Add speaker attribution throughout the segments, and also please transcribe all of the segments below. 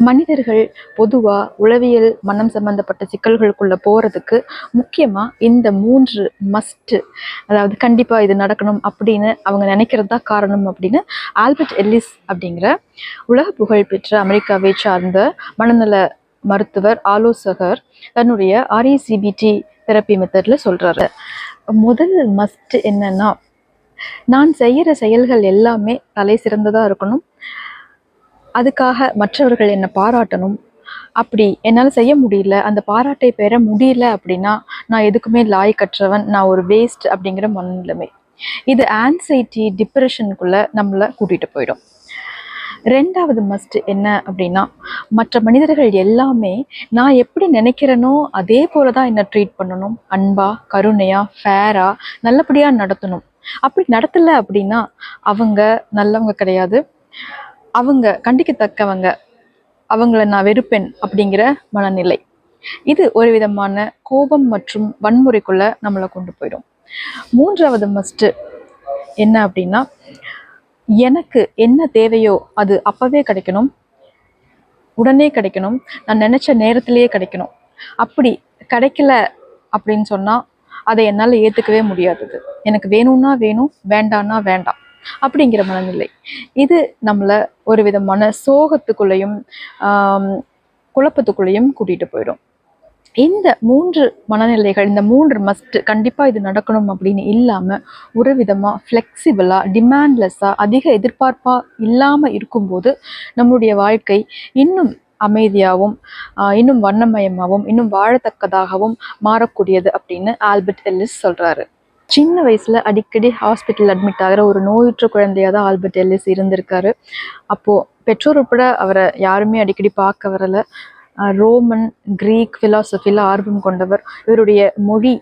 Speaker 1: மனிதர்கள் பொதுவா உளவியல், மனம் சம்பந்தப்பட்ட சிக்கல்களுக்குள்ள போறதுக்கு முக்கியமா இந்த 3 மஸ்ட், அதாவது கண்டிப்பா இது நடக்கணும் அப்படின்னு அவங்க நினைக்கிறது தான் காரணம் அப்படின்னு ஆல்பர்ட் எல்லிஸ் அப்படிங்கிற உலக புகழ்பெற்ற அமெரிக்காவை சார்ந்த மனநல மருத்துவர், ஆலோசகர் தன்னுடைய RECBT தெரப்பி மெத்தட்ல சொல்றாரு. முதல் மஸ்ட் என்னன்னா, நான் செய்யற செயல்கள் எல்லாமே தலை சிறந்ததா இருக்கணும். அதுக்காக மற்றவர்கள் என்னை பாராட்டணும். அப்படி என்னால் செய்ய முடியல, அந்த பாராட்டை பெற முடியல அப்படின்னா நான் எதுக்குமே லாயக்கற்றவன், நான் ஒரு வேஸ்ட் அப்படிங்கிற மனநிலைமை. இது ஆன்சைட்டி, டிப்ரெஷனுக்குள்ள நம்மளை கூட்டிட்டு போயிடும். 2வது மஸ்ட் என்ன அப்படின்னா, மற்ற மனிதர்கள் எல்லாமே நான் எப்படி நினைக்கிறேனோ அதே போல தான் என்னை ட்ரீட் பண்ணணும். அன்பா, கருணையா, ஃபேரா, நல்லபடியா நடத்தணும். அப்படி நடத்தலை அப்படின்னா அவங்க நல்லவங்க கிடையாது, அவங்க கண்டிக்கத்தக்கவங்க, அவங்கள நான் வெறுப்பேன் அப்படிங்கிற மனநிலை. இது ஒரு விதமான கோபம் மற்றும் வன்முறைக்குள்ள நம்மளை கொண்டு போயிடும். 3வது மஸ்ட் என்ன அப்படின்னா, எனக்கு என்ன தேவையோ அது அப்பவே கிடைக்கணும், உடனே கிடைக்கணும், நான் நினைச்ச நேரத்திலேயே கிடைக்கணும். அப்படி கிடைக்கல அப்படின்னு சொன்னா அதை என்னால் ஏற்றுக்கவே முடியாதது. எனக்கு வேணும்னா வேணும், வேண்டான்னா வேண்டாம் அப்படிங்கிற மனநிலை. இது நம்மளை ஒரு விதமான சோகத்துக்குள்ளேயும் குழப்பத்துக்குள்ளேயும் கூட்டிட்டு போயிடும். இந்த 3 மனநிலைகள், இந்த 3 மஸ்ட் கண்டிப்பா இது நடக்கணும் அப்படின்னு இல்லாம ஒரு விதமா ஃப்ளெக்சிபிளா, டிமாண்ட்லெஸ்ஸா, அதிக எதிர்பார்ப்பா இல்லாம இருக்கும்போது நம்மளுடைய வாழ்க்கை இன்னும் அமைதியாகவும் இன்னும் வண்ணமயமாகவும் இன்னும் வாழத்தக்கதாகவும் மாறக்கூடியது அப்படின்னு ஆல்பர்ட் எல்லிஸ் சொல்றாரு. சின்ன வயசுல அடிக்கடி ஹாஸ்பிட்டல் அட்மிட் ஆகிற ஒரு நோயுற்ற குழந்தையா தான் ஆல்பர்ட் எல்லிஸ் இருந்திருக்காரு. அப்போ பெற்றோர் உட்பட அவரை யாருமே அடிக்கடி பார்க்க வரல. ரோமன், கிரீக் ஃபிலாசபியில் ஆர்வம் கொண்டவர். இவருடைய மொழி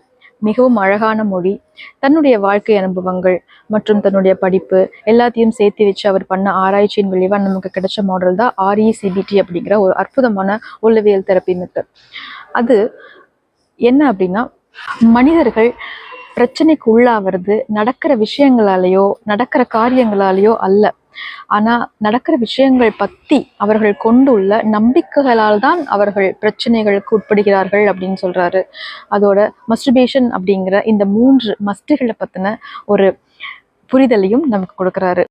Speaker 1: மிகவும் அழகான மொழி. தன்னுடைய வாழ்க்கை அனுபவங்கள் மற்றும் தன்னுடைய படிப்பு எல்லாத்தையும் சேர்த்து வச்சு அவர் பண்ண ஆராய்ச்சியின் விளைவாக நமக்கு கிடைச்ச மாடல் தான் RECBT அப்படிங்கிற ஒரு அற்புதமான உளவியல் தெரப்பி மெத்தட். அது என்ன அப்படின்னா, மனிதர்கள் பிரச்சனைக்கு உள்ளாவது நடக்கிற விஷயங்களாலேயோ நடக்கிற காரியங்களாலேயோ அல்ல, ஆனா நடக்கிற விஷயங்கள் பத்தி அவர்கள் கொண்டுள்ள நம்பிக்கைகளால் தான் அவர்கள் பிரச்சனைகளுக்கு உட்படுகிறார்கள் அப்படின்னு சொல்றாரு. அதோட மஸ்டர்பேஷன் அப்படிங்கிற இந்த 3 மஸ்டுகளை பத்தின ஒரு புரிதலையும் நமக்கு கொடுக்குறாரு.